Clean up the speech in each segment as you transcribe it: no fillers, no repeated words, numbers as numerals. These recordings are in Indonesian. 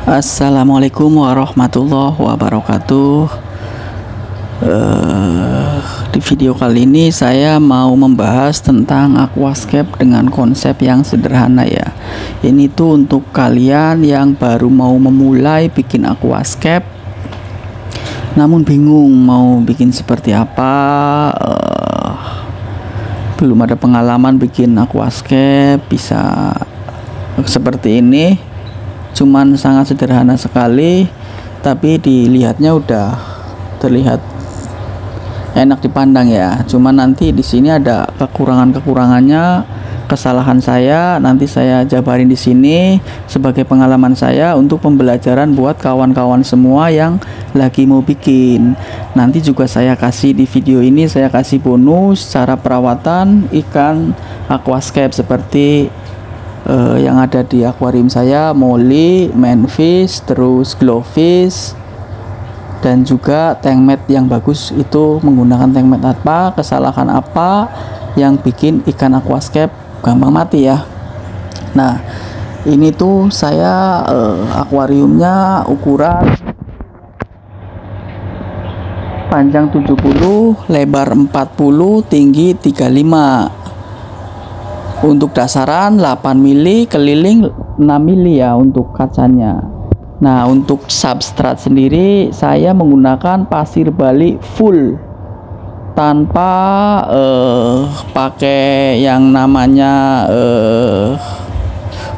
Assalamualaikum warahmatullahi wabarakatuh. Di video kali ini saya mau membahas tentang aquascape dengan konsep yang sederhana ya. Ini tuh untuk kalian yang baru mau memulai bikin aquascape, namun bingung mau bikin seperti apa. Belum ada pengalaman bikin aquascape, bisa seperti ini. Cuman sangat sederhana sekali, tapi dilihatnya udah terlihat enak dipandang ya. Cuman nanti di sini ada kekurangannya, kesalahan saya nanti saya jabarin di sini sebagai pengalaman saya untuk pembelajaran buat kawan-kawan semua yang lagi mau bikin. Nanti juga saya kasih di video ini, saya kasih bonus cara perawatan ikan aquascape seperti yang ada di akuarium saya, molly, manfish, terus glowfish, dan juga tank mat yang bagus. Itu menggunakan tank mat apa, kesalahan apa yang bikin ikan aquascape gampang mati ya. Nah, ini tuh saya akuariumnya ukuran panjang 70, lebar 40, tinggi 35. Untuk dasaran 8 mili, keliling 6 mili ya untuk kacanya. Nah, untuk substrat sendiri saya menggunakan pasir Bali full tanpa pakai yang namanya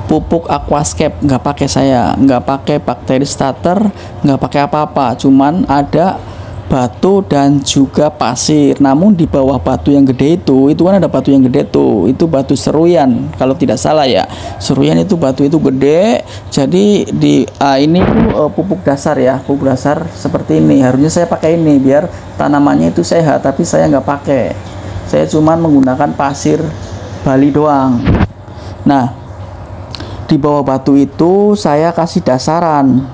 pupuk aquascape. Nggak pakai, saya nggak pakai bakteri starter, nggak pakai apa-apa, cuman ada batu dan juga pasir. Namun di bawah batu yang gede itu kan ada batu yang gede tuh, itu batu seruyan kalau tidak salah ya. Seruyan itu batu itu gede. Jadi di ini tuh pupuk dasar ya, pupuk dasar seperti ini. Harusnya saya pakai ini biar tanamannya itu sehat, tapi saya nggak pakai. Saya cuman menggunakan pasir Bali doang. Nah, di bawah batu itu saya kasih dasaran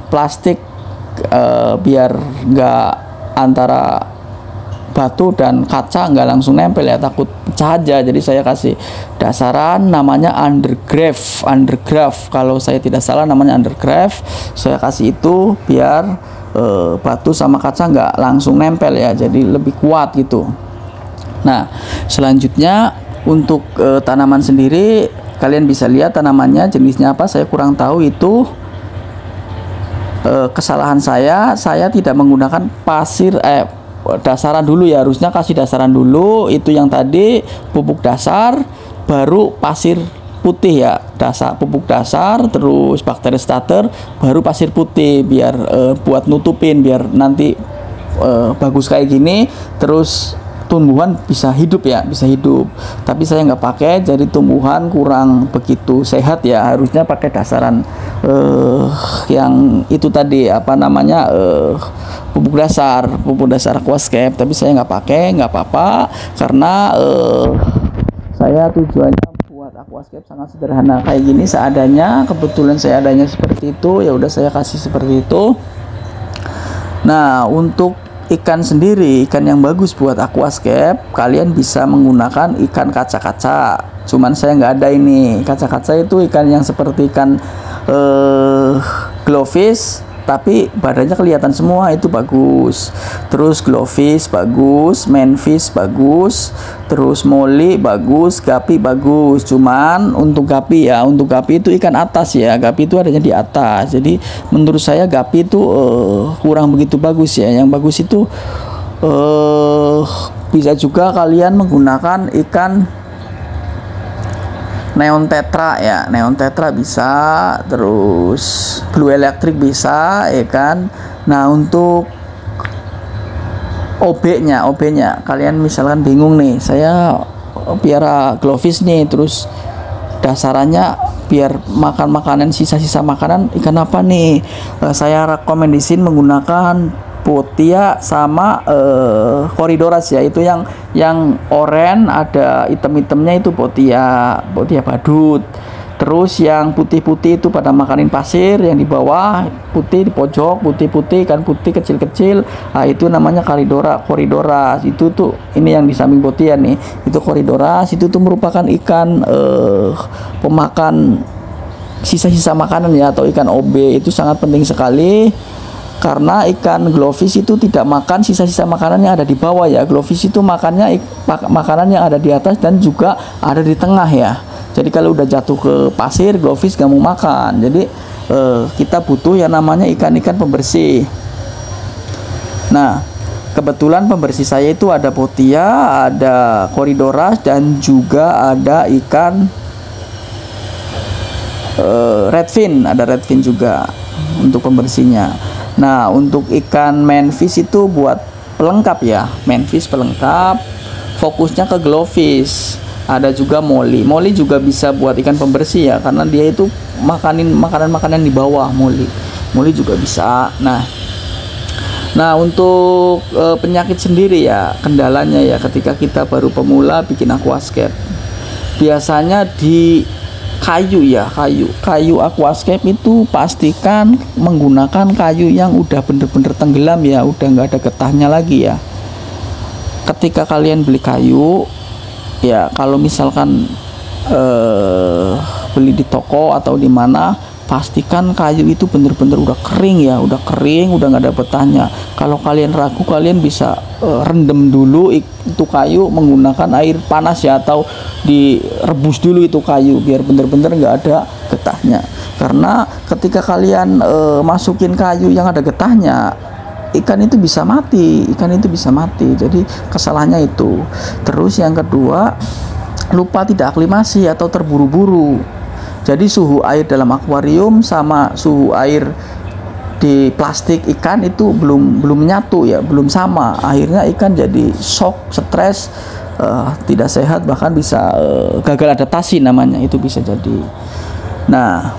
plastik, biar nggak antara batu dan kaca nggak langsung nempel ya, takut pecah aja. Jadi saya kasih dasaran namanya undergraft, kalau saya tidak salah namanya undergraft. Saya kasih itu biar batu sama kaca nggak langsung nempel ya, jadi lebih kuat gitu. Nah, selanjutnya untuk tanaman sendiri, kalian bisa lihat tanamannya jenisnya apa, saya kurang tahu itu. Kesalahan saya tidak menggunakan pasir dasaran dulu ya. Harusnya kasih dasaran dulu, itu yang tadi pupuk dasar, baru pasir putih ya. Pupuk dasar, terus bakteri starter, baru pasir putih, biar buat nutupin, biar nanti bagus kayak gini, terus tumbuhan bisa hidup ya, bisa hidup. Tapi saya nggak pakai, jadi tumbuhan kurang begitu sehat ya. Harusnya pakai dasaran yang itu tadi apa namanya, pupuk dasar aquascape. Tapi saya nggak pakai, nggak apa-apa, karena saya tujuannya buat aquascape sangat sederhana kayak gini, seadanya. Kebetulan saya adanya seperti itu, ya udah saya kasih seperti itu. Nah, untuk ikan sendiri, ikan yang bagus buat aquascape, kalian bisa menggunakan ikan kaca-kaca. Cuman saya nggak ada ini kaca-kaca, itu ikan yang seperti ikan glowfish, tapi badannya kelihatan semua, itu bagus. Terus glowfish bagus, manfish bagus, terus molly bagus, gapi bagus. Cuman untuk gapi ya, untuk gapi itu ikan atas ya, gapi itu adanya di atas. Jadi menurut saya gapi itu kurang begitu bagus ya. Yang bagus itu bisa juga kalian menggunakan ikan neon tetra ya, neon tetra bisa, terus blue electric bisa ya kan. Nah, untuk OB-nya kalian misalkan bingung nih, saya piara glowfish nih, terus dasarannya biar makan makanan, sisa-sisa makanan ikan apa nih, saya rekomendasiin menggunakan Potia sama Corydoras ya. Itu yang oranye ada item-itemnya itu Potia badut. Terus yang putih-putih itu pada makanin pasir, yang di bawah putih, di pojok putih-putih, ikan putih kecil-kecil, nah itu namanya Corydoras. Itu tuh, ini yang di samping Potia nih, itu Corydoras. Itu tuh merupakan ikan pemakan sisa-sisa makanan ya, atau ikan OB itu sangat penting sekali. Karena ikan glowfish itu tidak makan sisa-sisa makanan yang ada di bawah ya. Glowfish itu makannya makanan yang ada di atas dan juga ada di tengah ya. Jadi kalau udah jatuh ke pasir, glowfish gak mau makan. Jadi kita butuh yang namanya ikan-ikan pembersih. Nah, kebetulan pembersih saya itu ada potia, ada corydoras, dan juga ada ikan redfin, ada redfin juga untuk pembersihnya. Nah, untuk ikan manfish itu buat pelengkap ya, manfish pelengkap, fokusnya ke glowfish. Ada juga molly. Molly juga bisa buat ikan pembersih ya, karena dia itu makanan-makanan di bawah. Molly juga bisa. Nah, untuk penyakit sendiri ya, kendalanya ya ketika kita baru pemula bikin aquascape. Biasanya di kayu aquascape itu pastikan menggunakan kayu yang udah bener-bener tenggelam ya, udah nggak ada getahnya lagi ya. Ketika kalian beli kayu ya, kalau misalkan beli di toko atau di mana, pastikan kayu itu bener-bener udah kering ya, udah nggak ada betahnya. Kalau kalian ragu, kalian bisa rendam dulu itu kayu menggunakan air panas ya, atau direbus dulu itu kayu biar bener-bener nggak ada getahnya. Karena ketika kalian masukin kayu yang ada getahnya, ikan itu bisa mati. Jadi kesalahannya itu. Terus yang kedua, lupa tidak aklimasi atau terburu-buru. Jadi suhu air dalam akuarium sama suhu air di plastik ikan itu belum menyatu ya, belum sama. Akhirnya ikan jadi shock, stres, tidak sehat, bahkan bisa gagal adaptasi namanya, itu bisa jadi. Nah,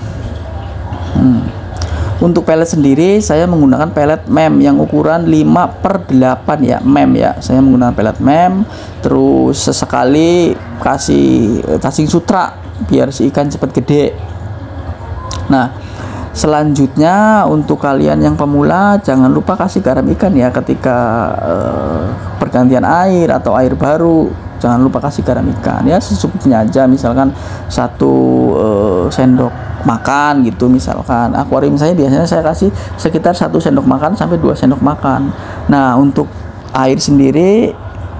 untuk pelet sendiri saya menggunakan pelet mem yang ukuran 5/8 ya, mem ya. Saya menggunakan pelet mem, terus sesekali kasih cacing sutra biar si ikan cepat gede. Nah, selanjutnya untuk kalian yang pemula, jangan lupa kasih garam ikan ya ketika pergantian air atau air baru. Jangan lupa kasih garam ikan ya, secukupnya aja, misalkan 1 sendok makan gitu. Misalkan akuarium saya biasanya saya kasih sekitar 1 sendok makan sampai 2 sendok makan. Nah, untuk air sendiri,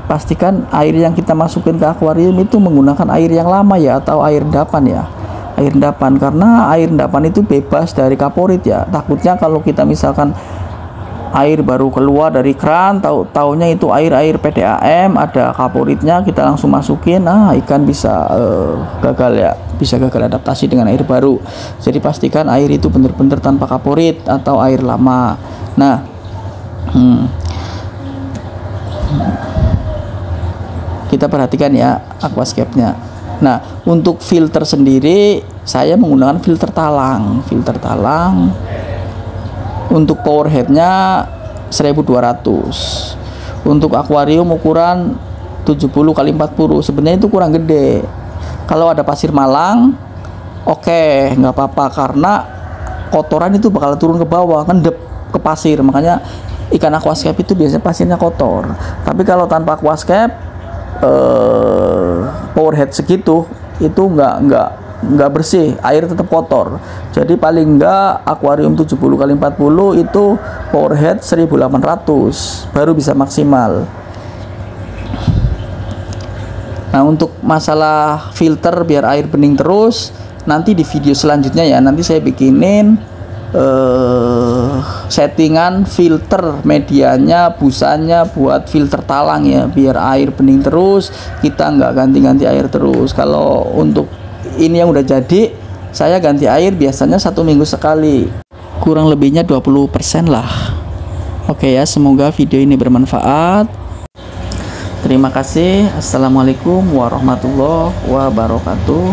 pastikan air yang kita masukin ke akuarium itu menggunakan air yang lama ya, atau air endapan ya. Air endapan, karena air endapan itu bebas dari kaporit ya. Takutnya kalau kita misalkan air baru keluar dari keran, taunya itu air PDAM, ada kaporitnya, kita langsung masukin, ikan bisa gagal ya, bisa gagal adaptasi dengan air baru. Jadi pastikan air itu benar-benar tanpa kaporit atau air lama. Nah, kita perhatikan ya aquascape-nya. Nah, untuk filter sendiri saya menggunakan filter talang. Untuk power headnya 1200. Untuk akuarium ukuran 70x40. Sebenarnya itu kurang gede. Kalau ada pasir malang, oke, nggak apa-apa, karena kotoran itu bakal turun ke bawah, ngendep ke pasir. Makanya ikan aquascape itu biasanya pasirnya kotor. Tapi kalau tanpa aquascape, power head segitu itu nggak bersih, air tetap kotor. Jadi paling enggak akuarium 70x40 itu power head 1800 baru bisa maksimal. Nah, untuk masalah filter biar air bening terus, nanti di video selanjutnya ya, nanti saya bikinin settingan filter medianya, busanya buat filter talang ya, biar air bening terus, kita nggak ganti-ganti air terus. Kalau untuk ini yang udah jadi, saya ganti air biasanya 1 minggu sekali, kurang lebihnya 20% lah. Oke ya, semoga video ini bermanfaat. Terima kasih. Assalamualaikum warahmatullahi wabarakatuh.